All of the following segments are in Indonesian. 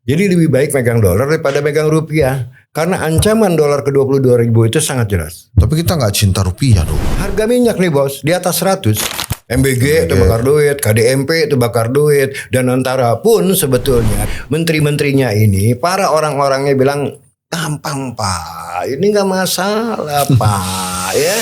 Jadi lebih baik megang dolar daripada megang rupiah. Karena ancaman dolar ke 22.000 itu sangat jelas. Tapi kita nggak cinta rupiah dong. Harga minyak nih bos di atas 100. MBG itu bakar duit, KDMP itu bakar duit, dan Antara pun sebetulnya menteri-menterinya ini, para orang-orangnya bilang gampang pak, ini nggak masalah pak, ya.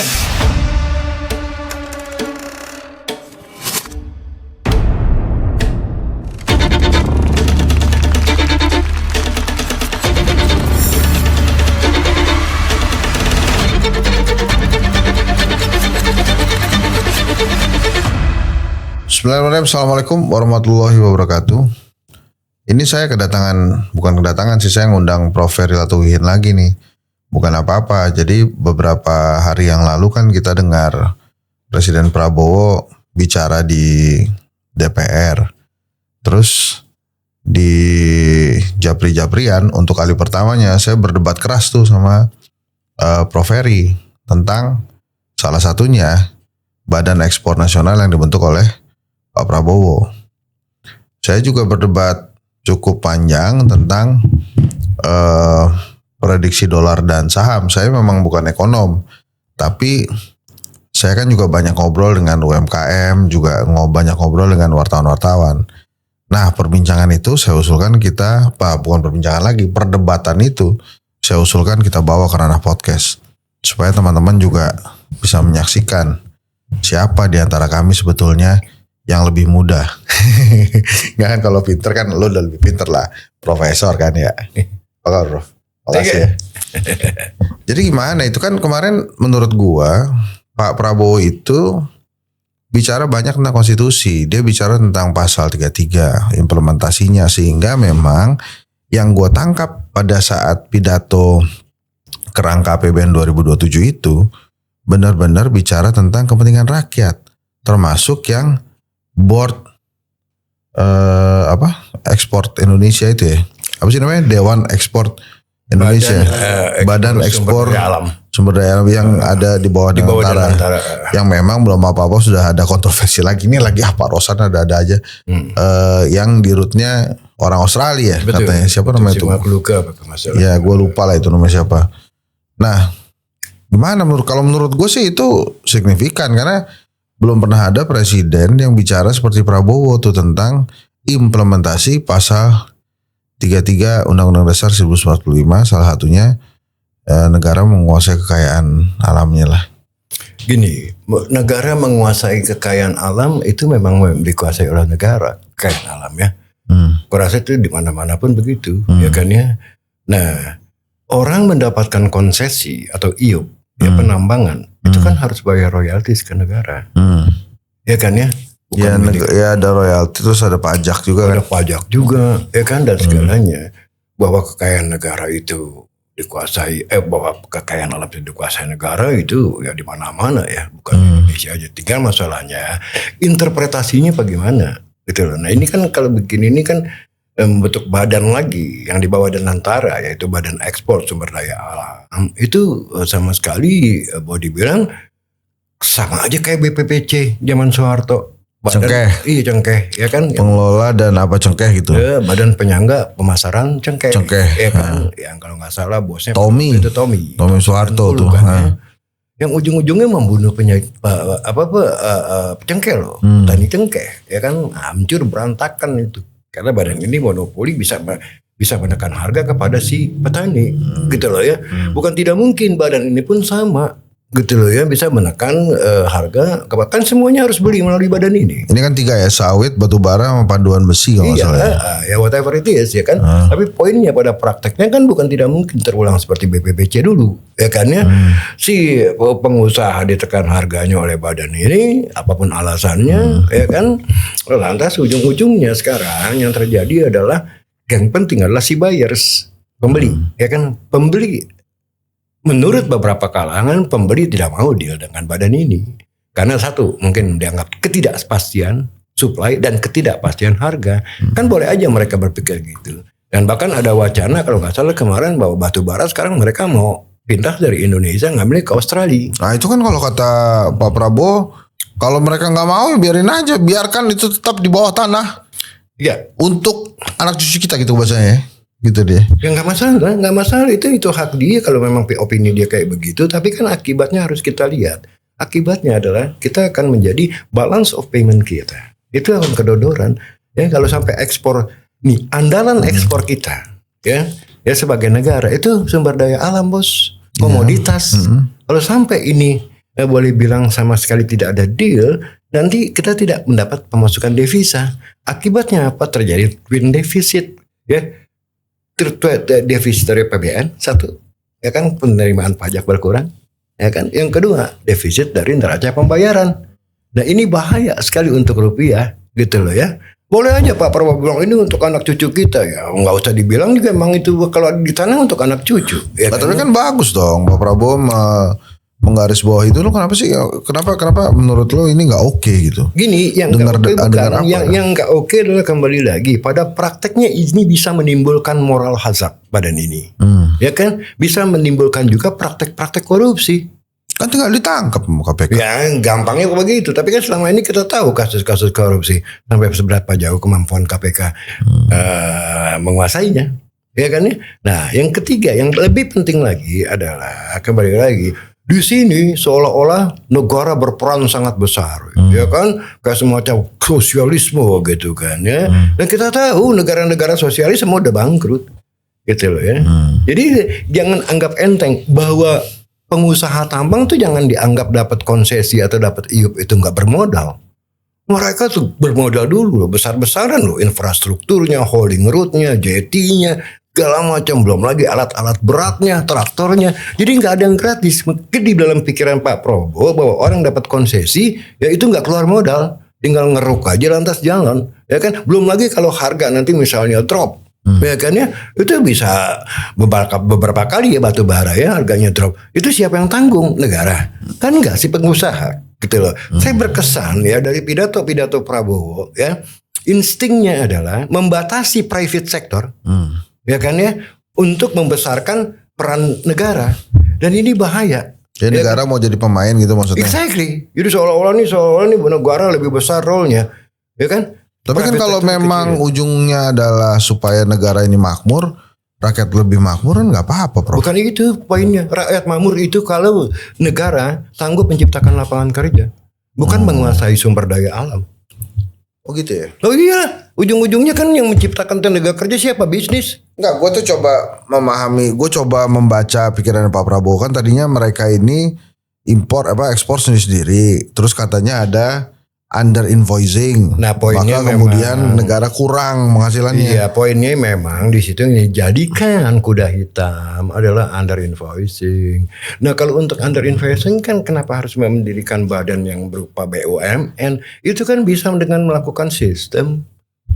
Assalamualaikum warahmatullahi wabarakatuh. Ini saya bukan kedatangan sih, saya ngundang Prof. Ferry Latuhihin lagi nih. Bukan apa-apa, jadi beberapa hari yang lalu kan kita dengar Presiden Prabowo bicara di DPR. Terus di Japri-Japrian untuk kali pertamanya saya berdebat keras tuh sama Prof. Ferry tentang salah satunya Badan Ekspor Nasional yang dibentuk oleh Pak Prabowo. Saya juga berdebat cukup panjang tentang prediksi dolar dan saham. Saya memang bukan ekonom, tapi saya kan juga banyak ngobrol dengan UMKM, juga banyak ngobrol dengan wartawan-wartawan. Nah, perbincangan itu saya usulkan perdebatan itu saya usulkan kita bawa ke ranah podcast supaya teman-teman juga bisa menyaksikan siapa di antara kami sebetulnya yang lebih muda. Nggak kan, kalau pinter kan lo udah lebih pinter lah, profesor kan ya. Oke bro, makasih ya. Jadi gimana itu kan kemarin menurut gua Pak Prabowo itu bicara banyak tentang konstitusi. Dia bicara tentang pasal 33 implementasinya, sehingga memang yang gua tangkap pada saat pidato kerangka APBN 2027 itu benar-benar bicara tentang kepentingan rakyat, termasuk yang board ekspor Indonesia itu ya, apa sih namanya, Dewan Ekspor Indonesia, Badan Ekspor Sumber Daya Alam yang ada di bawah Danantara, yang memang belum apa-apa sudah ada kontroversi lagi, ini lagi apa Rosan ada aja, yang di rootnya orang Australia. Betul, katanya siapa namanya itu? Ya gue lupa lah itu namanya siapa. Nah gimana kalau menurut gue sih itu signifikan, karena belum pernah ada presiden yang bicara seperti Prabowo tuh tentang implementasi pasal 33 Undang-Undang Dasar 1945, salah satunya negara menguasai kekayaan alamnya lah. Gini, negara menguasai kekayaan alam itu memang dikuasai oleh negara, kekayaan alam ya. Kurasa itu di mana-mana pun begitu, ya kan ya. Nah, orang mendapatkan konsesi atau IUP, ya penambangan, itu kan harus bayar royaltis ke negara, ya kan ya. Ya ada royalti, terus ada pajak juga. Ada pajak juga, ya kan, dan segalanya. Bahwa kekayaan negara itu dikuasai, bahwa kekayaan alam itu dikuasai negara itu ya di mana-mana ya, bukan di Indonesia aja. Tinggal masalahnya interpretasinya bagaimana, gitu loh. Nah ini kan kalau begini ini kan membentuk badan lagi yang di bawah Danantara, yaitu Badan Ekspor Sumber Daya Alam. Itu sama sekali boleh dibilang sama aja kayak BPPC zaman Soeharto. Cengkeh. Iya cengkeh, ya kan. Pengelola dan apa cengkeh gitu. Badan Penyangga Pemasaran Cengkeh. Ya kan. Yang kalau nggak salah bosnya Tommy Soeharto tuh. Kan, yang ujung-ujungnya membunuh cengkeh loh. Petani cengkeh, ya kan, hancur berantakan itu. Karena badan ini monopoli bisa menekan harga kepada si petani, gitu loh ya. Bukan tidak mungkin badan ini pun sama, gitu loh ya, bisa menekan harga. Kan semuanya harus beli melalui badan ini. Ini kan 3 ya, sawit, batu bara, sama paduan besi kalau nggak salah. Ya whatever it is ya kan. Tapi poinnya pada prakteknya kan bukan tidak mungkin terulang seperti BPPC dulu, ya kan ya. Si pengusaha ditekan harganya oleh badan ini, apapun alasannya, ya kan. Lantas ujung-ujungnya sekarang yang terjadi adalah yang penting adalah si buyers, pembeli, ya kan. Pembeli, menurut beberapa kalangan, pembeli tidak mau deal dengan badan ini karena satu, mungkin dianggap ketidakpastian supply dan ketidakpastian harga. Kan boleh aja mereka berpikir gitu. Dan bahkan ada wacana kalau nggak salah kemarin bahwa batu bara sekarang mereka mau pindah dari Indonesia ngambil ke Australia. Nah itu kan kalau kata Pak Prabowo, kalau mereka nggak mau biarin aja, biarkan itu tetap di bawah tanah. Ya, untuk anak cucu kita gitu bahasanya ya. Gitu deh. ya nggak masalah itu hak dia kalau memang opini dia kayak begitu. Tapi kan akibatnya harus kita lihat. Akibatnya adalah kita akan menjadi balance of payment kita. Itu akan kedodoran. Ya kalau sampai ekspor nih andalan ekspor kita, ya sebagai negara itu sumber daya alam bos, komoditas. Kalau sampai ini boleh bilang sama sekali tidak ada deal, nanti kita tidak mendapat pemasukan devisa. Akibatnya apa? Terjadi twin deficit, ya. Defisit dari APBN satu, ya kan, penerimaan pajak berkurang, ya kan. Yang kedua, defisit dari neraca pembayaran. Nah ini bahaya sekali untuk rupiah, gitu loh ya. Boleh aja Pak Prabowo bilang ini untuk anak cucu kita, ya nggak usah dibilang juga emang itu kalau di tanah untuk anak cucu. Ya Tapi kan bagus dong Pak Prabowo menggaris bawah itu. Lo kenapa sih? Kenapa menurut lo ini nggak oke gitu? Gini, yang nggak oke bukan, yang nggak oke adalah kembali lagi pada prakteknya ini bisa menimbulkan moral hazard badan ini, ya kan, bisa menimbulkan juga praktek-praktek korupsi. Kan tinggal ditangkap KPK. Ya gampangnya begitu. Tapi kan selama ini kita tahu kasus-kasus korupsi sampai seberapa jauh kemampuan KPK menguasainya, ya kan ya. Nah, yang ketiga yang lebih penting lagi adalah kembali lagi. Di sini seolah-olah negara berperan sangat besar, ya kan, kayak semacam sosialisme gitu kan, ya. Dan kita tahu negara-negara sosialis semua udah bangkrut, gitu loh ya. Jadi jangan anggap enteng bahwa pengusaha tambang tuh jangan dianggap dapat konsesi atau dapat IUP itu nggak bermodal. Mereka tuh bermodal dulu loh, besar-besaran loh, infrastrukturnya, holding roadnya, jetty-nya, segala macam, belum lagi alat-alat beratnya, traktornya. Jadi nggak ada yang gratis. Mungkin di dalam pikiran Pak Prabowo bahwa orang dapat konsesi, ya itu nggak keluar modal, tinggal ngeruk aja lantas jalan, ya kan. Belum lagi kalau harga nanti misalnya drop, ya kan ya, itu bisa beberapa kali ya batu bara ya harganya drop. Itu siapa yang tanggung? Negara, kan nggak si pengusaha, gitu loh. Saya berkesan ya dari pidato Prabowo ya, instingnya adalah membatasi private sector. Ya kan ya, untuk membesarkan peran negara, dan ini bahaya. Jadi negara mau jadi pemain gitu maksudnya. Exactly. Jadi seolah-olah nih negara lebih besar role-nya, ya kan? Tapi kan kalau memang ujungnya adalah supaya negara ini makmur, rakyat lebih makmur kan nggak apa-apa, Prof. Bukan itu poinnya. Rakyat makmur itu kalau negara sanggup menciptakan lapangan kerja, bukan menguasai sumber daya alam. Oh gitu ya? Oh iya, ujung-ujungnya kan yang menciptakan tenaga kerja siapa? Bisnis. Enggak, gue tuh coba memahami, gue coba membaca pikiran Pak Prabowo. Kan tadinya mereka ini ekspor sendiri-sendiri. Terus katanya ada under invoicing. Nah, poinnya maka kemudian negara kurang penghasilannya. Iya, poinnya memang di situ yang dijadikan kuda hitam adalah under invoicing. Nah, kalau untuk under invoicing kan kenapa harus mendirikan badan yang berupa BUMN? Itu kan bisa dengan melakukan sistem.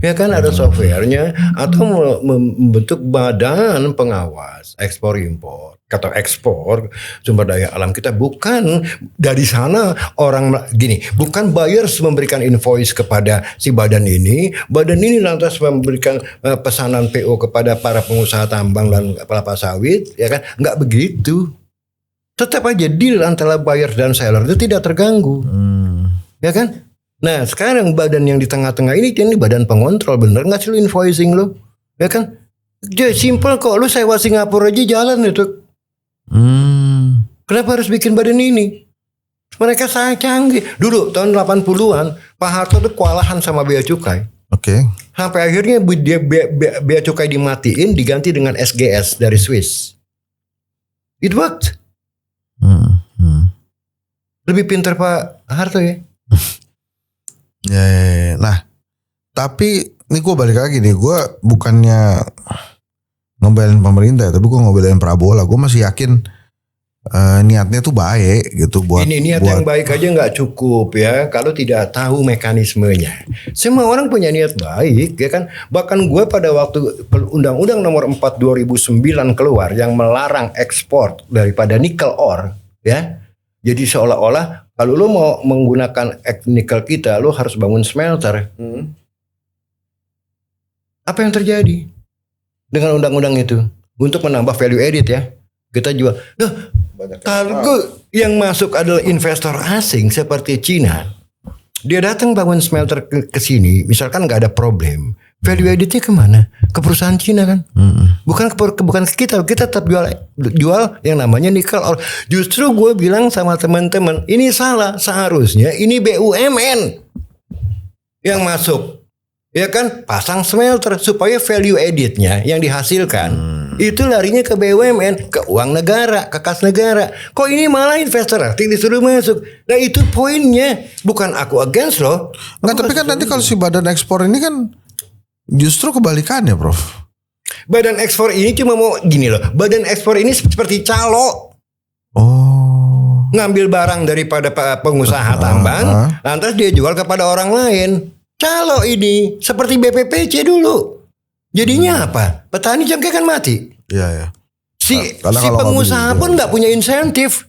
Ya kan ada softwarenya atau membentuk badan pengawas ekspor impor atau ekspor sumber daya alam kita, bukan dari sana orang gini, bukan buyers memberikan invoice kepada si badan ini lantas memberikan pesanan PO kepada para pengusaha tambang dan kelapa sawit, ya kan, nggak begitu. Tetap aja deal antara buyer dan seller itu tidak terganggu, ya kan. Nah sekarang badan yang di tengah-tengah ini badan pengontrol, bener nggak sih lu invoicing lu, ya kan? Jadi simple kok, lu sewa Singapura aja jalan itu. Kenapa harus bikin badan ini? Mereka sangat canggih. Dulu tahun 80-an Pak Harto tuh kewalahan sama bea cukai. Oke. Sampai akhirnya dia bea cukai dimatiin, diganti dengan SGS dari Swiss. It worked. Lebih pintar Pak Harto ya. Ya. Nah, tapi ini gue balik lagi nih, gue bukannya ngebelain pemerintah, tapi gue ngebelain Prabowo lah. Gue masih yakin niatnya tuh baik gitu buat. Ini niat yang baik aja nggak cukup ya kalau tidak tahu mekanismenya. Semua orang punya niat baik ya kan. Bahkan gue pada waktu Undang-Undang Nomor 4 2009 keluar yang melarang ekspor daripada nikel ore ya. Jadi seolah-olah kalau lo mau menggunakan nikel kita, lo harus bangun smelter. Apa yang terjadi dengan undang-undang itu? Untuk menambah value added ya, kita jual. Kargo yang masuk adalah investor asing seperti Cina. Dia datang bangun smelter ke sini, misalkan nggak ada problem. Value addednya kemana? Ke perusahaan Cina kan? Bukan ke kita tetap jual yang namanya nikel ore. Justru gue bilang sama teman-teman, ini salah. Seharusnya ini BUMN yang masuk. Ya kan, pasang smelter supaya value addednya yang dihasilkan itu larinya ke BUMN, ke uang negara, ke kas negara. Kok ini malah investor asing disuruh masuk? Nah itu poinnya. Bukan aku against loh. Enggak, tapi kan nanti kalau si badan ekspor ini kan justru kebalikannya, Prof. Badan ekspor ini cuma mau gini loh. Badan ekspor ini seperti calo. Oh. Ngambil barang daripada pengusaha tambang, lantas dia jual kepada orang lain. Calo ini seperti BPPC dulu. Jadinya apa? Petani cengkeh kan mati. Iya ya. Si pengusaha pun nggak punya insentif.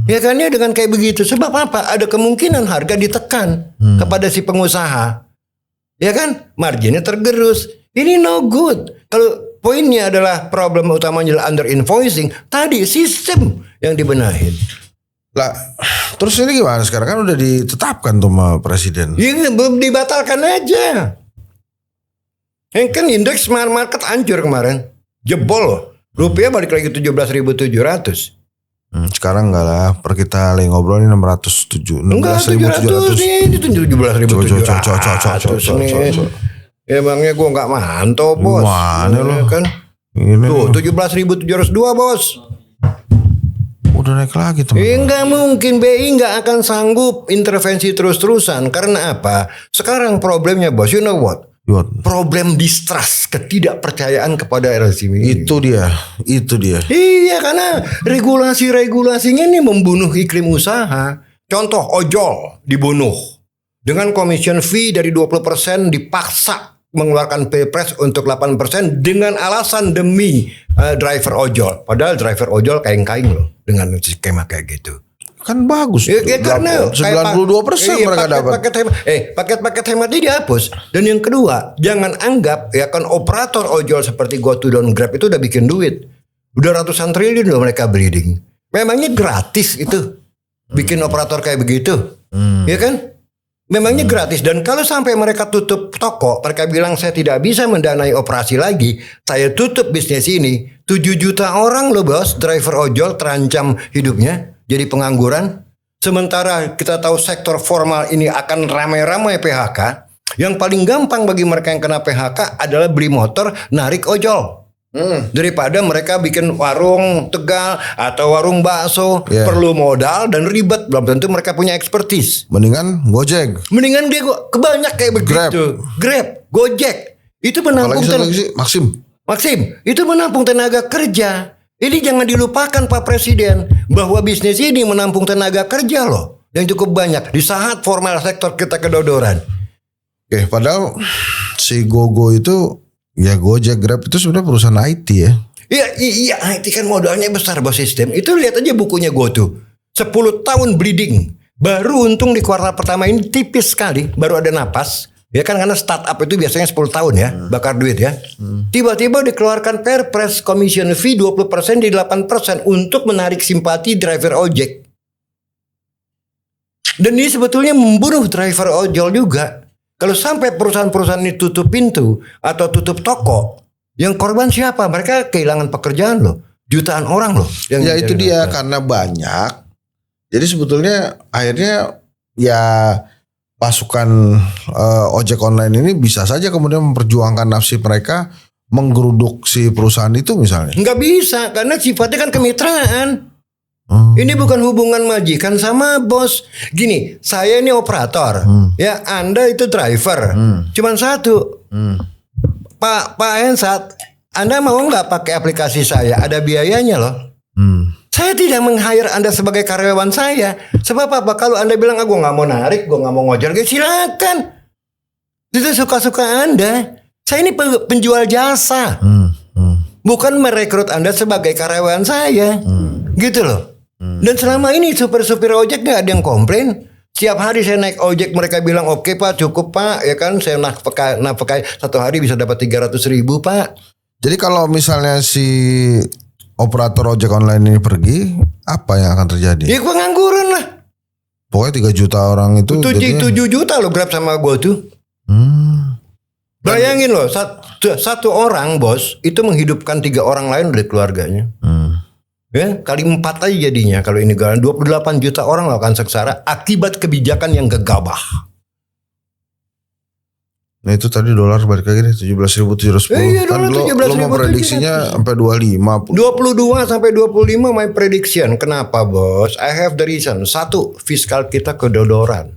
Ya kan ya dengan kayak begitu. Sebab apa? Ada kemungkinan harga ditekan kepada si pengusaha. Ya kan? Marginnya tergerus. Ini no good. Kalau poinnya adalah problem utamanya adalah under invoicing, tadi sistem yang dibenahin. Lah, terus ini gimana sekarang kan udah ditetapkan tuh sama presiden? Ya belum dibatalkan aja. Yang kan indeks market hancur kemarin. Jebol loh. Rupiah balik lagi 17.700. Sekarang enggak lah, per kita lagi ngobrol ini 607. Enggak, 700 nih, itu 17.700. Emangnya gue gak mantau bos. Mana lo? Kan? Ini tuh 17.702 bos. Udah naik lagi teman. Enggak mungkin, BI gak akan sanggup intervensi terus-terusan. Karena apa? Sekarang problemnya bos, you know what? Problem distrust, ketidakpercayaan kepada rezim ini. Itu dia. Iya, karena regulasi-regulasinya ini membunuh iklim usaha. Contoh ojol dibunuh. Dengan commission fee dari 20% dipaksa mengeluarkan Perpres untuk 8% dengan alasan demi driver ojol. Padahal driver ojol kaing-kaing loh dengan skema kayak gitu. Kan bagus. Ya karena 92% mereka dapat. Paket-paket hematnya dihapus. Dan yang kedua, jangan anggap ya kan operator ojol seperti GoTo dan Grab itu udah bikin duit. Udah ratusan triliun loh mereka bleeding. Memangnya gratis itu bikin operator kayak begitu, ya kan? Memangnya gratis. Dan kalau sampai mereka tutup toko, mereka bilang saya tidak bisa mendanai operasi lagi, saya tutup bisnis ini. 7 juta orang loh bos, driver ojol terancam hidupnya. Jadi pengangguran. Sementara kita tahu sektor formal ini akan ramai-ramai PHK. Yang paling gampang bagi mereka yang kena PHK adalah beli motor, narik ojol. Daripada mereka bikin warung Tegal atau warung bakso. Perlu modal dan ribet. Belum tentu mereka punya expertise. Mendingan Gojek. Mendingan dia kebanyak kayak begitu. Grab, Gojek. Itu menampung Maxim. Itu menampung tenaga kerja. Ini jangan dilupakan Pak Presiden bahwa bisnis ini menampung tenaga kerja loh yang cukup banyak di saat formal sektor kita kedodoran. Padahal si Gogo itu ya Gojek, Grab itu sebenarnya perusahaan IT ya. Iya IT kan modalnya besar bos sistem. Itu lihat aja bukunya GoTo. 10 tahun bleeding. Baru untung di kuartal pertama ini tipis sekali, baru ada napas. Ya kan karena startup itu biasanya 10 tahun ya bakar duit ya. Tiba-tiba dikeluarkan Perpres commission fee 20% di 8% untuk menarik simpati driver ojek. Dan ini sebetulnya membunuh driver ojol juga. Kalau sampai perusahaan-perusahaan ini tutup pintu atau tutup toko, yang korban siapa? Mereka kehilangan pekerjaan loh. Jutaan orang loh. Ya itu dia karena banyak. Jadi sebetulnya akhirnya ya pasukan ojek online ini bisa saja kemudian memperjuangkan nasib mereka menggeruduk si perusahaan itu misalnya. Nggak bisa karena sifatnya kan kemitraan. Ini bukan hubungan majikan sama bos. Gini, saya ini operator, ya Anda itu driver. Cuman satu, Pak Ensat, Anda mau nggak pakai aplikasi saya? Ada biayanya loh. Saya tidak meng-hire Anda sebagai karyawan saya. Sebab apa? Kalau Anda bilang, gue gak mau narik, gue gak mau ngojol, silakan. Itu suka-suka Anda. Saya ini penjual jasa. Bukan merekrut Anda sebagai karyawan saya. Gitu loh. Dan selama ini supir-supir ojek gak ada yang komplain. Setiap hari saya naik ojek mereka bilang, oke Pak, cukup Pak. Ya kan saya nafkahi satu hari bisa dapat 300.000 Pak. Jadi kalau misalnya si operator ojek online ini pergi, apa yang akan terjadi? Ya pengangguran lah. Pokoknya 3 juta orang itu 7 juta loh Grab sama GoTo. Bayangin loh, satu orang bos itu menghidupkan 3 orang lain dari keluarganya. Ya, kali 4 aja jadinya kalau ini 28 juta orang akan sengsara akibat kebijakan yang gegabah. Nah itu tadi dolar balik lagi nih 17.710. Iya, Kan lo memprediksinya sampai 25. 22 sampai 25 my prediction. Kenapa bos? I have the reason. Satu, fiskal kita kedodoran.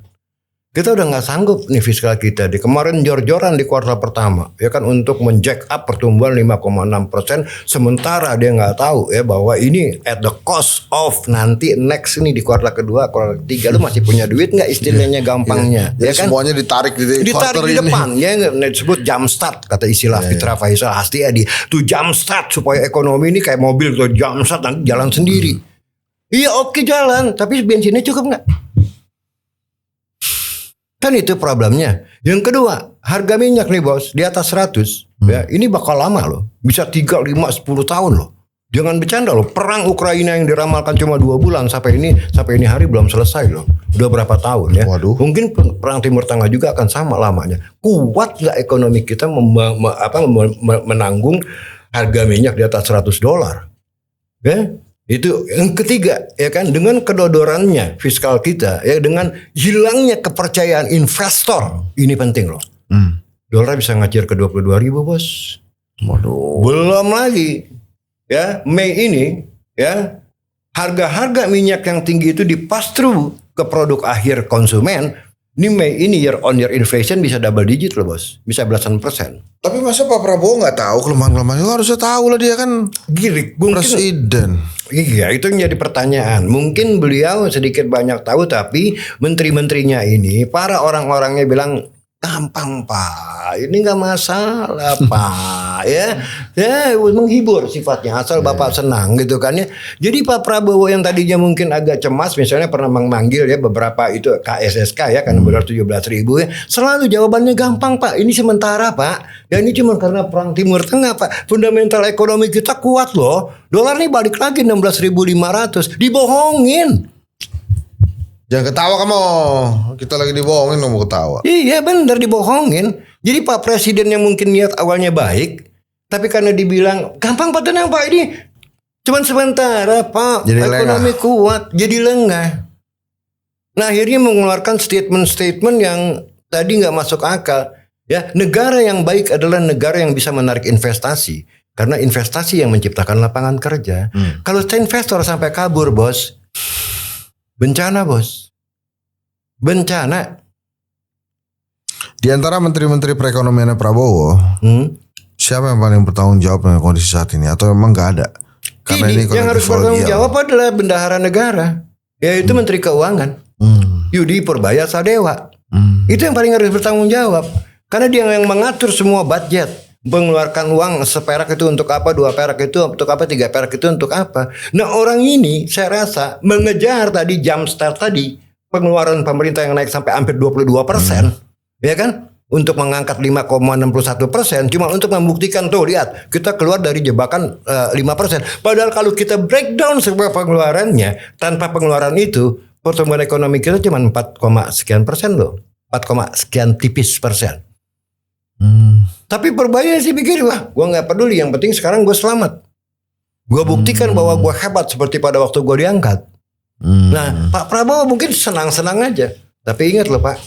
Kita udah nggak sanggup nih fiskal kita. Di kemarin jor-joran di kuartal pertama, ya kan, untuk menjack up pertumbuhan 5,6%. Sementara dia nggak tahu ya bahwa ini at the cost of nanti next ini di kuartal kedua, kuartal ketiga lu masih punya duit nggak, istilahnya gampangnya. Ya Ya kan? semuanya ditarik di depan ya, disebut jump start kata istilah Fitra Faisal Hasti Adi. Tuh jump start supaya ekonomi ini kayak mobil tuh jump start nanti jalan sendiri. Iya oke jalan, tapi bensinnya cukup nggak? Kan itu problemnya. Yang kedua, harga minyak nih bos di atas 100 ya, ini bakal lama loh. Bisa 3, 5, 10 tahun loh. Jangan bercanda loh. Perang Ukraina yang diramalkan cuma 2 bulan sampai ini hari belum selesai loh. Udah berapa tahun ya. Waduh. Mungkin perang Timur Tengah juga akan sama lamanya. Kuat nggak ekonomi kita menanggung harga minyak di atas $100? Ya? Itu yang ketiga ya kan, dengan kedodorannya fiskal kita ya, dengan hilangnya kepercayaan investor, ini penting loh. Dolar bisa ngajar ke 22.000 bos. Waduh. Belum lagi ya, Mei ini ya, harga-harga minyak yang tinggi itu dipass through ke produk akhir konsumen. Ini Mei ini year on year inflation bisa double digit loh bos, bisa belasan %. Tapi masa Pak Prabowo nggak tahu kelemahan-kelemahan itu? Harusnya tahu lah, dia kan Girik, presiden. Iya, itu yang jadi pertanyaan. Mungkin beliau sedikit banyak tahu, tapi menteri-menterinya ini, para orang-orangnya bilang gampang Pak, ini nggak masalah Pak, ya menghibur sifatnya, asal Bapak senang gitu kan ya. Jadi Pak Prabowo yang tadinya mungkin agak cemas, misalnya pernah memanggil ya beberapa itu KSSK ya, kan benar 17.000 ya, selalu jawabannya gampang Pak, ini sementara Pak, ya ini cuma karena perang Timur Tengah Pak, fundamental ekonomi kita kuat loh, dolar nih balik lagi 16.500, dibohongin. Jangan ketawa kamu. Kita lagi dibohongin mau ketawa. Iya benar, dibohongin. Jadi Pak Presiden yang mungkin niat awalnya baik, tapi karena dibilang gampang Pak, tenang Pak, ini cuman sementara Pak, jadi ekonomi kuat, jadi lengah. Nah akhirnya mengeluarkan statement-statement yang tadi nggak masuk akal. Ya, negara yang baik adalah negara yang bisa menarik investasi, karena investasi yang menciptakan lapangan kerja. Kalau investor sampai kabur bos, bencana bos, bencana. Di antara menteri-menteri perekonomian Prabowo, siapa yang paling bertanggung jawab dengan kondisi saat ini? Atau memang nggak ada? Karena ini yang harus bertanggung jawab adalah bendahara negara, yaitu Menteri Keuangan, Yudi Purbaya Sadewa. Itu yang paling harus bertanggung jawab, karena dia yang mengatur semua budget. Mengeluarkan uang seperak itu untuk apa, 2 perak itu untuk apa, 3 perak itu untuk apa. Nah orang ini saya rasa mengejar tadi jump start tadi, pengeluaran pemerintah yang naik sampai hampir 22%, ya kan, untuk mengangkat 5,61%, cuma untuk membuktikan tuh lihat kita keluar dari jebakan 5%. Padahal kalau kita breakdown semua pengeluarannya, tanpa pengeluaran itu pertumbuhan ekonomi kita cuma 4, sekian persen loh, 4, sekian tipis persen. Tapi Purbaya sih pikir, wah gue gak peduli, yang penting sekarang gue selamat, gue buktikan bahwa gue hebat seperti pada waktu gue diangkat. Nah Pak Prabowo mungkin senang-senang aja, tapi ingat loh Pak,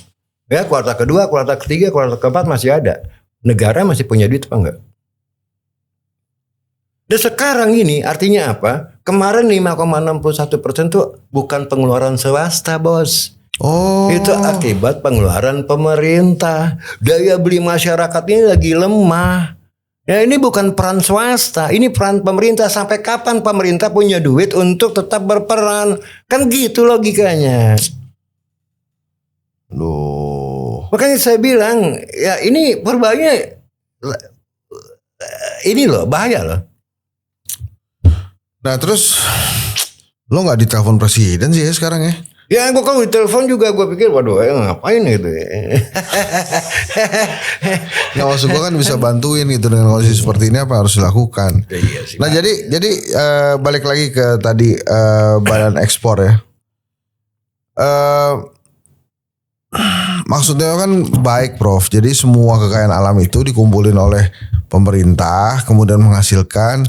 ya kuartal kedua, kuartal ketiga, kuartal keempat masih ada, negara masih punya duit apa enggak? Dan sekarang ini artinya apa? Kemarin 5,61% tuh bukan pengeluaran swasta bos. Oh, itu akibat pengeluaran pemerintah. Daya beli masyarakat ini lagi lemah. Ya ini bukan peran swasta, ini peran pemerintah. Sampai kapan pemerintah punya duit untuk tetap berperan? Kan gitu logikanya. Loh. Makanya saya bilang, ya ini Purbaya, ini loh bahaya loh. Nah terus lo nggak ditelepon presiden sih ya sekarang ya? Ya gue kalau ditelepon juga gue pikir waduh ngapain gitu ya. Nah maksud gue kan bisa bantuin gitu dengan kondisi seperti ini, apa harus dilakukan. Iya sih, nah jadi balik lagi ke tadi badan ekspor ya. Maksudnya kan baik Prof. Jadi semua kekayaan alam itu dikumpulin oleh pemerintah, kemudian menghasilkan,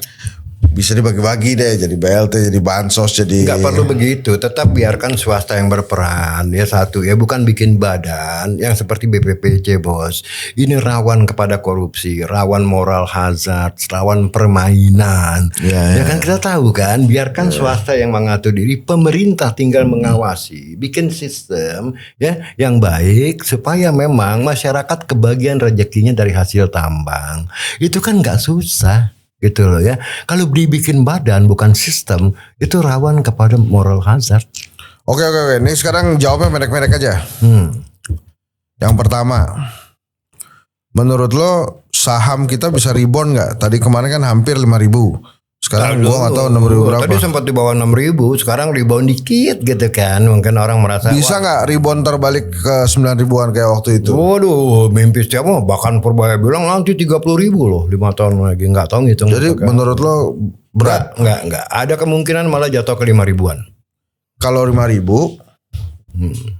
bisa dibagi-bagi deh, jadi BLT, jadi bansos, jadi. Nggak perlu begitu, tetap biarkan swasta yang berperan. Ya satu, ya bukan bikin badan yang seperti BPPC bos. Ini rawan kepada korupsi, rawan moral hazard, rawan permainan. Ya kan kita tahu kan, biarkan swasta yang mengatur diri, pemerintah tinggal mengawasi, bikin sistem ya yang baik supaya memang masyarakat kebagian rezekinya dari hasil tambang. Itu kan nggak susah. Gitu loh ya. Kalau dibikin badan bukan sistem, itu rawan kepada moral hazard. Oke. Ini sekarang jawabnya pendek-pendek aja. Yang pertama, menurut lo saham kita bisa rebound nggak? Tadi kemarin kan hampir 5.000. Sekarang gua nggak tahu 6.000 berapa. Tadi sempat di bawah 6.000, sekarang rebound dikit gitu kan. Mungkin orang merasa bisa nggak rebound terbalik ke 9.000-an kayak waktu itu? Waduh, mimpi setiap bahkan Purbaya bilang nanti 30.000 loh 5 tahun lagi, nggak tahu ngitung. Jadi menurut lo berat? Nggak. Ada kemungkinan malah jatuh ke 5.000-an. Kalau 5.000,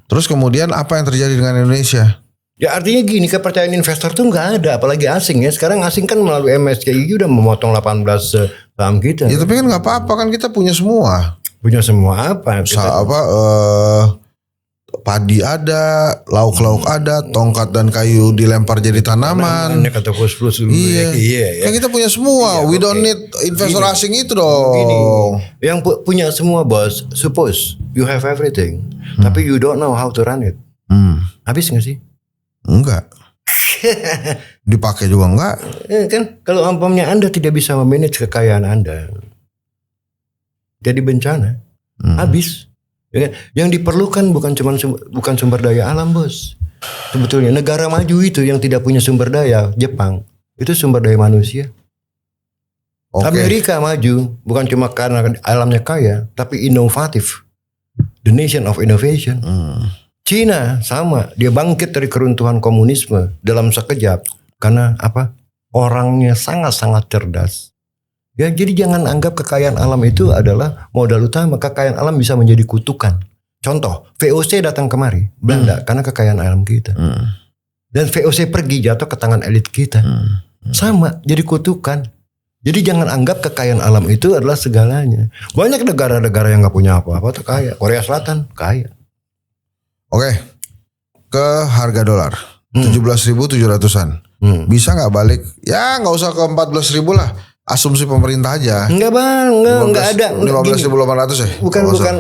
terus kemudian apa yang terjadi dengan Indonesia? Ya artinya gini, kepercayaan investor tuh nggak ada, apalagi asing ya. Sekarang asing kan melalui MSCI udah memotong 18 saham kita. Ya tapi kan nggak apa-apa, kan kita punya semua. Punya semua apa? Padi ada, lauk-lauk ada, tongkat dan kayu dilempar jadi tanaman. Kata plus dulu. Iya. Ya. Kan kita punya semua. We don't need investor asing itu dong. Gini, yang punya semua bos, suppose you have everything, tapi you don't know how to run it. Habis nggak sih? Enggak. Dipakai juga enggak. Kan kalau umpamanya Anda tidak bisa memanage kekayaan Anda, jadi bencana, habis. Ya kan? Yang diperlukan bukan sumber daya alam bos. Sebetulnya negara maju itu yang tidak punya sumber daya, Jepang, itu sumber daya manusia. Amerika maju bukan cuma karena alamnya kaya, tapi inovatif. The nation of innovation. Cina sama, dia bangkit dari keruntuhan komunisme dalam sekejap karena apa? Orangnya sangat-sangat cerdas. Ya, jadi jangan anggap kekayaan alam itu adalah modal utama. Kekayaan alam bisa menjadi kutukan. Contoh, VOC datang kemari Belanda karena kekayaan alam kita. Dan VOC pergi jatuh ke tangan elit kita. Sama, jadi kutukan. Jadi jangan anggap kekayaan alam itu adalah segalanya. Banyak negara-negara yang nggak punya apa-apa tuh kaya. Korea Selatan kaya. Oke, ke harga dolar 17.700-an. Bisa nggak balik? Ya nggak usah ke 14.000 lah. Asumsi pemerintah aja. Enggak bang, enggak ada. 15.800 ya?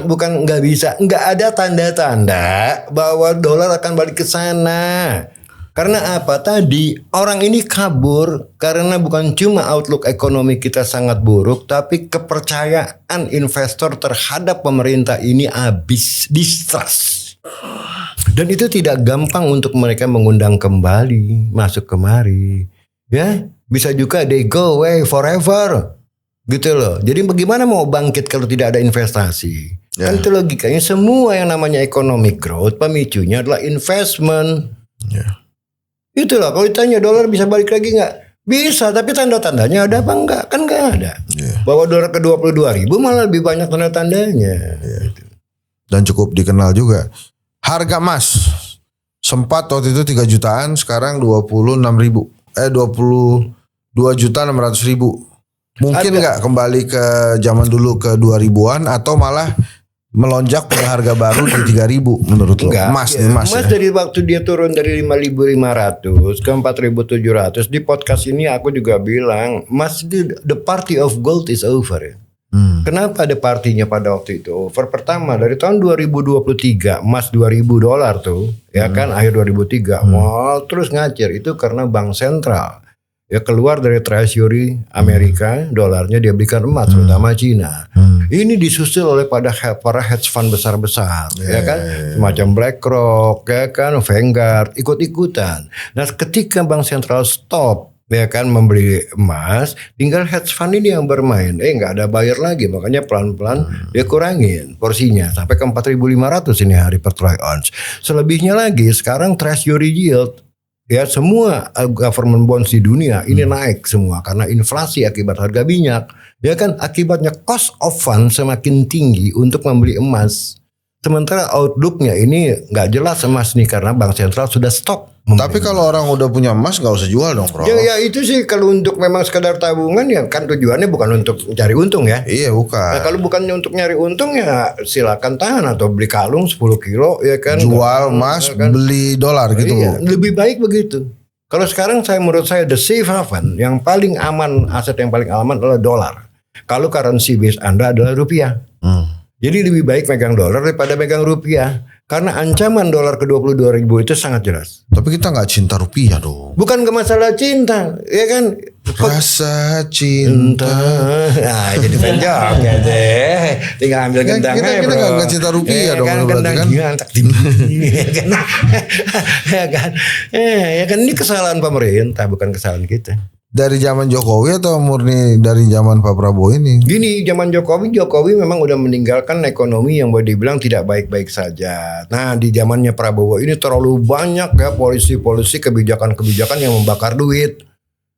Bukan nggak bisa. Enggak ada tanda-tanda bahwa dolar akan balik ke sana. Karena apa? Tadi orang ini kabur karena bukan cuma outlook ekonomi kita sangat buruk, tapi kepercayaan investor terhadap pemerintah ini habis, distrust. Dan itu tidak gampang untuk mereka mengundang kembali masuk kemari. Ya, bisa juga they go away forever. Gitu loh. Jadi bagaimana mau bangkit kalau tidak ada investasi? Kan itu logikanya, semua yang namanya economic growth pemicunya adalah investment. Itu loh, kalau ditanya dolar bisa balik lagi nggak? Bisa, tapi tanda-tandanya ada apa enggak? Kan nggak ada. Bahwa dolar ke 22.000 malah lebih banyak tanda-tandanya. Dan cukup dikenal juga. Harga emas sempat waktu itu 3 jutaan, sekarang 22.600.000. 22.600.000. Mungkin nggak kembali ke zaman dulu ke 2000-an atau malah melonjak pada harga baru di 3.000 menurut lo? Emas dari waktu dia turun dari 5.500 ke 4.700 di podcast ini aku juga bilang emas the party of gold is over ya. Kenapa ada partinya pada waktu itu? Pertama dari tahun 2023 emas $2.000 tuh, ya kan akhir 2003, terus ngacir itu karena bank sentral ya keluar dari treasury Amerika, dolarnya dia belikan emas, terutama Cina. Ini disusul oleh para hedge fund besar-besar, ya kan, semacam BlackRock, ya kan, Vanguard, ikut-ikutan. Nah, ketika bank sentral stop ya kan membeli emas, tinggal hedge fund ini yang bermain. Nggak ada bayar lagi, makanya pelan-pelan dia kurangin porsinya sampai ke 4.500 ini hari per troy ounce. Selebihnya lagi sekarang treasury yield ya, semua government bonds di dunia ini naik semua karena inflasi akibat harga minyak. Ya kan, akibatnya cost of fund semakin tinggi untuk membeli emas. Sementara outlooknya ini nggak jelas emas nih karena bank sentral sudah stop. Tapi kalau orang udah punya emas nggak usah jual dong, Prof. Ya itu sih kalau untuk memang sekadar tabungan ya kan tujuannya bukan untuk cari untung ya. Iya bukan. Nah, kalau bukan untuk nyari untung ya silakan tahan atau beli kalung 10 kilo ya kan. Jual emas, kan. Beli dolar gitu. Iya, lebih baik begitu. Kalau sekarang menurut saya the safe haven yang paling aman, aset yang paling aman adalah dolar. Kalau currency base Anda adalah rupiah. Jadi lebih baik megang dolar daripada megang rupiah. Karena ancaman dolar ke 22.000 itu sangat jelas. Tapi kita nggak cinta rupiah dong. Bukan ke masalah cinta, ya kan? Rasa cinta. Nah, jadi penjok ya deh. Tinggal ambil gendang aja, kita bro. nggak cinta rupiah dong, kan, berarti gendang kan? tak ya kan? Ya kan ini kesalahan pemerintah, bukan kesalahan kita. Dari zaman Jokowi atau murni dari zaman Pak Prabowo ini? Gini, zaman Jokowi memang udah meninggalkan ekonomi yang boleh dibilang tidak baik-baik saja. Nah, di zamannya Prabowo ini terlalu banyak ya polisi-polisi kebijakan-kebijakan yang membakar duit.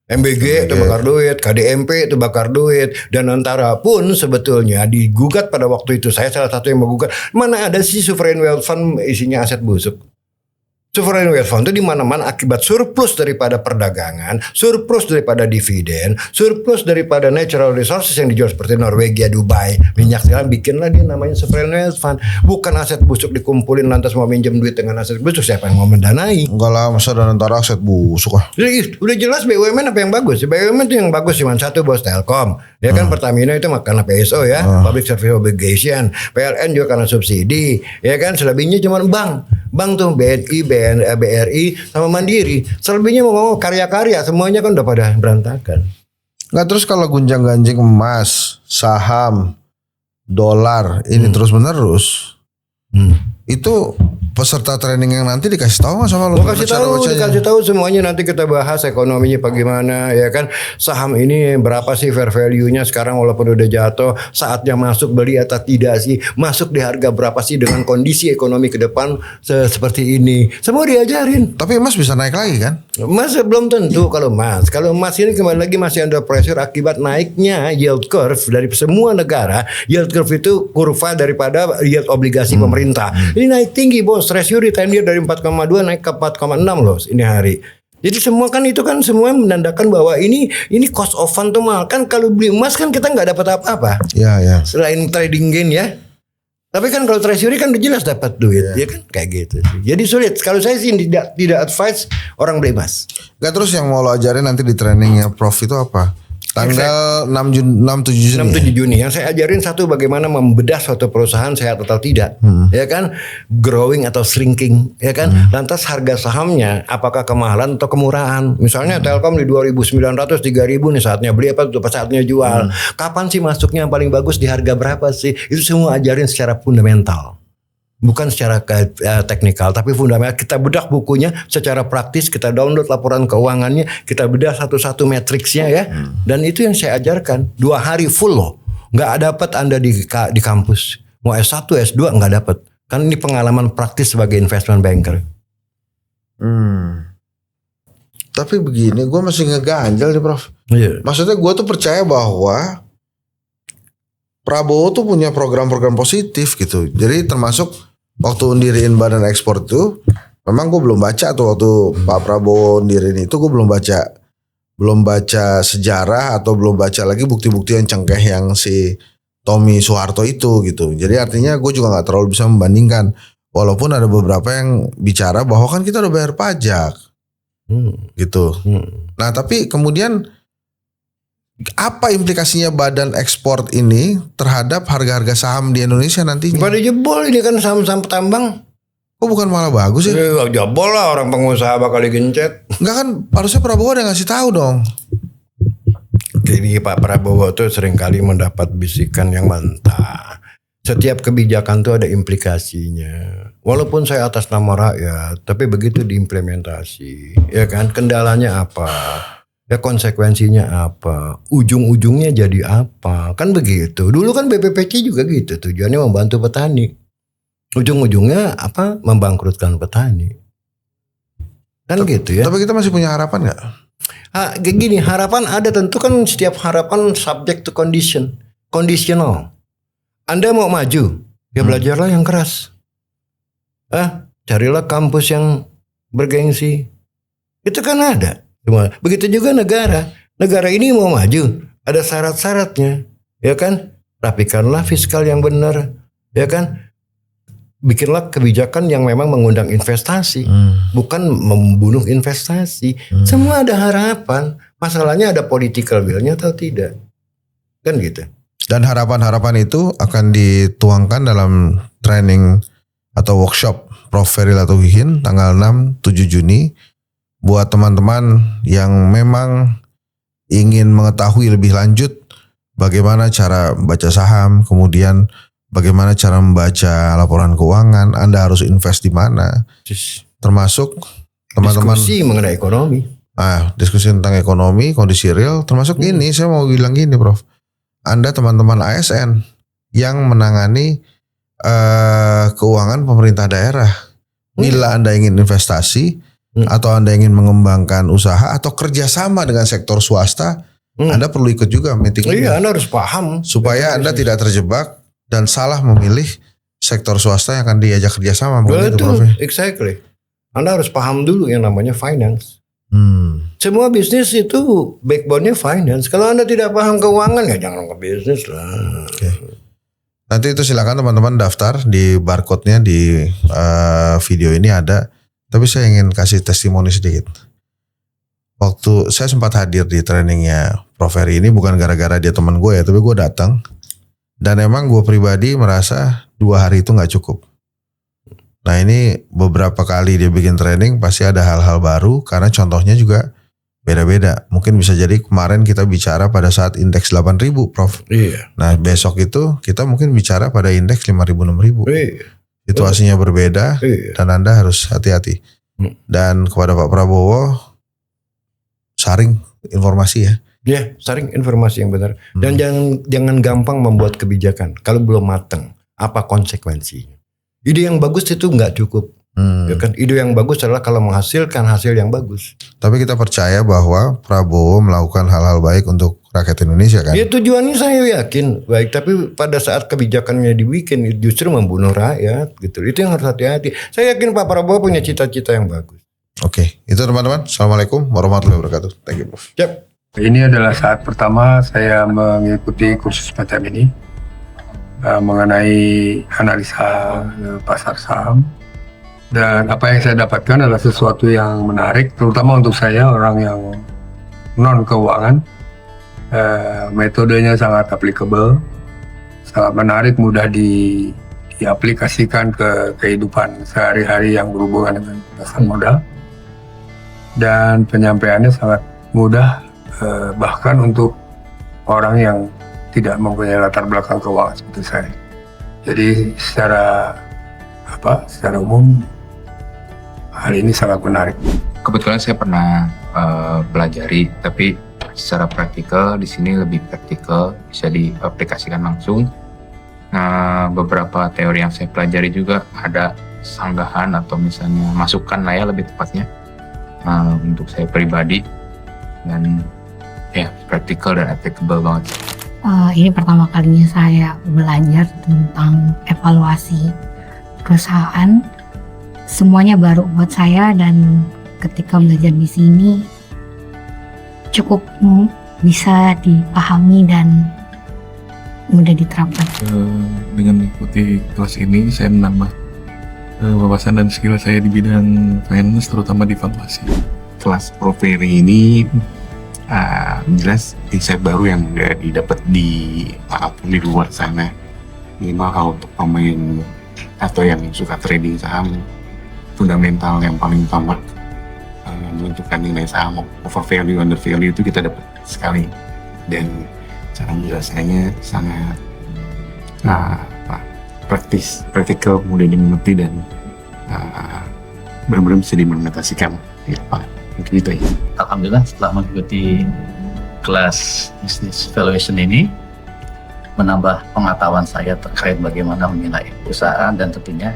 MBG itu bakar duit, KDMP itu bakar duit, dan antara pun sebetulnya digugat pada waktu itu saya salah satu yang menggugat. Mana ada sih sovereign wealth fund isinya aset busuk? Sovereign wealth fund itu di mana-mana akibat surplus daripada perdagangan, surplus daripada dividen, surplus daripada natural resources yang dijual seperti Norwegia, Dubai, minyak segala, bikinlah dia namanya sovereign wealth fund. Bukan aset busuk dikumpulin lantas mau minjem duit dengan aset busuk, siapa yang mau mendanai? Enggak lah, masa ada antara aset busuk ah. Udah jelas BUMN apa yang bagus? BUMN itu yang bagus cuma satu, bos, Telkom. Ya kan Pertamina itu karena PSO ya, Public Service Obligation. PLN juga karena subsidi. Ya kan selebihnya cuma bank. Bank tuh BNI, BRI sama Mandiri. Selebihnya mau karya-karya, semuanya kan udah pada berantakan. Nggak, terus kalau gunjang-ganjing emas, saham, dolar ini terus-menerus, itu peserta training yang nanti dikasih tahu nggak sama lo? Dikasih tahu semuanya, nanti kita bahas ekonominya bagaimana ya kan. Saham ini berapa sih fair value-nya sekarang walaupun udah jatuh, saatnya masuk beli atau tidak sih, masuk di harga berapa sih dengan kondisi ekonomi ke depan seperti ini. Semua diajarin. Tapi emas bisa naik lagi kan? Emas belum tentu kalau emas ini kembali lagi masih under pressure akibat naiknya yield curve dari semua negara. Yield curve itu kurva daripada yield obligasi pemerintah. Ini naik tinggi, bos. Treasury 10 year dari 4,2 naik ke 4,6 loh ini hari. Jadi semua kan itu kan semua menandakan bahwa ini cost of fund tuh mahal. Kan kalau beli emas kan kita nggak dapat apa-apa. Iya. Selain trading gain ya. Tapi kan kalau treasury kan udah jelas dapat duit, ya kan kayak gitu. Jadi sulit. Kalau saya sih tidak advise orang beli emas. Gak, terus yang mau lo ajarin nanti di trainingnya Prof itu apa? Tanggal 6-7 Juni. Yang saya ajarin satu, bagaimana membedah suatu perusahaan sehat atau tidak. Ya kan? Growing atau shrinking. Ya kan? Lantas harga sahamnya apakah kemahalan atau kemurahan. Misalnya Telkom di 2.900, 3.000 nih saatnya beli apa tuh, saatnya jual. Kapan sih masuknya yang paling bagus, di harga berapa sih? Itu semua ajarin secara fundamental. Bukan secara teknikal, tapi fundamental. Kita bedah bukunya secara praktis, kita download laporan keuangannya, kita bedah satu-satu matriksnya ya. Dan itu yang saya ajarkan. 2 hari full loh. Nggak dapat Anda di kampus. Mau S1, S2 nggak dapat. Kan ini pengalaman praktis sebagai investment banker. Tapi begini, gue masih ngeganjel nih Prof. Iya. Maksudnya gue tuh percaya bahwa Prabowo tuh punya program-program positif gitu. Jadi termasuk waktu ndiriin Badan Ekspor itu, memang gue belum baca tuh waktu Pak Prabowo ndiriin itu, gue belum baca sejarah atau belum baca lagi bukti-bukti yang cengkeh yang si Tommy Soeharto itu gitu. Jadi artinya gue juga nggak terlalu bisa membandingkan. Walaupun ada beberapa yang bicara bahwa kan kita udah bayar pajak gitu. Nah tapi kemudian apa implikasinya Badan Ekspor ini terhadap harga-harga saham di Indonesia nantinya? Pada jebol ini kan saham-saham petambang. Kok bukan malah bagus ya? Jebol lah, orang pengusaha bakal digencet. Enggak kan, harusnya Prabowo udah ngasih tahu dong. Jadi Pak Prabowo tuh seringkali mendapat bisikan yang mentah. Setiap kebijakan tuh ada implikasinya. Walaupun saya atas nama rakyat, tapi begitu diimplementasi, ya kan, kendalanya apa? Ya konsekuensinya apa? Ujung-ujungnya jadi apa? Kan begitu. Dulu kan BPPC juga gitu. Tujuannya membantu petani. Ujung-ujungnya apa? Membangkrutkan petani. Kan gitu ya. Tapi kita masih punya harapan gak? Gini, harapan ada, tentu kan setiap harapan subject to condition. Conditional. Anda mau maju, ya belajarlah yang keras. Carilah kampus yang bergengsi. Itu kan ada. Cuma begitu juga negara. Negara ini mau maju, ada syarat-syaratnya, ya kan? Rapikanlah fiskal yang benar, ya kan? Bikinlah kebijakan yang memang mengundang investasi, bukan membunuh investasi. Semua ada harapan. Masalahnya ada political will-nya atau tidak, kan gitu. Dan harapan-harapan itu akan dituangkan dalam training atau workshop Prof. Ferry Latuhihin tanggal 6-7 Juni. Buat teman-teman yang memang ingin mengetahui lebih lanjut bagaimana cara baca saham, kemudian bagaimana cara membaca laporan keuangan, Anda harus invest di mana. Termasuk teman-teman diskusi mengenai ekonomi. Diskusi tentang ekonomi, kondisi real, termasuk ini saya mau bilang gini, Prof. Anda teman-teman ASN yang menangani keuangan pemerintah daerah. Bila Anda ingin investasi atau Anda ingin mengembangkan usaha atau kerjasama dengan sektor swasta, Anda perlu ikut juga meeting ini. Iya, Anda harus paham supaya Anda tidak terjebak dan salah memilih sektor swasta yang akan diajak kerjasama. Betul, exactly. Anda harus paham dulu yang namanya finance. Semua bisnis itu backbone-nya finance. Kalau Anda tidak paham keuangan ya jangan ke bisnis lah. Okay. Nanti itu silakan teman-teman daftar di barcode-nya di video ini ada. Tapi saya ingin kasih testimoni sedikit. Waktu saya sempat hadir di trainingnya Prof. Ferry ini bukan gara-gara dia teman gue ya, tapi gue datang. Dan emang gue pribadi merasa 2 hari itu gak cukup. Nah ini beberapa kali dia bikin training pasti ada hal-hal baru karena contohnya juga beda-beda. Mungkin bisa jadi kemarin kita bicara pada saat indeks 8.000 Prof. Iya. Nah besok itu kita mungkin bicara pada indeks 5.000 6.000. Iya. Situasinya berbeda dan Anda harus hati-hati. Dan kepada Pak Prabowo saring informasi ya. Ya, saring informasi yang benar. Dan jangan gampang membuat kebijakan kalau belum matang. Apa konsekuensinya? Ide yang bagus itu nggak cukup. Ya kan? Ide yang bagus adalah kalau menghasilkan hasil yang bagus. Tapi kita percaya bahwa Prabowo melakukan hal-hal baik untuk rakyat Indonesia kan? Ya tujuannya saya yakin baik. Tapi pada saat kebijakannya dibikin justru membunuh rakyat gitu. Itu yang harus hati-hati. Saya yakin Pak Prabowo punya cita-cita yang bagus. Oke, itu teman-teman. Assalamualaikum warahmatullahi wabarakatuh. Thank you, Prof. Yep. Ini adalah saat pertama saya mengikuti kursus macam ini mengenai analisa pasar saham, dan apa yang saya dapatkan adalah sesuatu yang menarik, terutama untuk saya orang yang non keuangan. Metodenya sangat applicable, sangat menarik, mudah diaplikasikan ke kehidupan sehari-hari yang berhubungan dengan pasar modal, dan penyampaiannya sangat mudah. Bahkan untuk orang yang tidak mempunyai latar belakang keuangan seperti saya. Jadi secara umum hal ini sangat menarik. Kebetulan saya pernah pelajari, tapi secara praktikal di sini lebih praktikal, bisa diaplikasikan langsung. Nah, beberapa teori yang saya pelajari juga ada sanggahan atau misalnya masukan lah ya lebih tepatnya untuk saya pribadi, dan ya praktikal dan applicable banget. Ini pertama kalinya saya belajar tentang evaluasi perusahaan. Semuanya baru buat saya, dan ketika belajar di sini cukup bisa dipahami dan mudah diterapkan. Dengan mengikuti kelas ini saya menambah wawasan dan skill saya di bidang finance, terutama di valuasi. Kelas Prof. Ferry ini jelas insight baru yang nggak didapat di luar sana. Minimal untuk pemain atau yang suka trading saham, fundamental yang paling utama menentukan nilai saham, over value, under value itu kita dapat sekali, dan cara menjelaskannya sangat praktikal, mudah dimengerti, dan benar-benar bisa diimplementasikan di lapangan. Gitu ya. Alhamdulillah setelah mengikuti kelas business valuation ini menambah pengetahuan saya terkait bagaimana menilai perusahaan, dan tentunya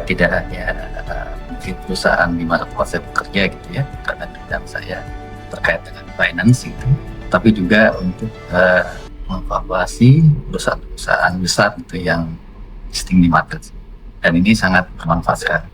tidak hanya mungkin perusahaan di mana saya bekerja gitu ya, karena bidang saya terkait dengan finance gitu, tapi juga untuk mengevaluasi perusahaan-perusahaan besar gitu yang listing di market. dan ini sangat bermanfaat sekali.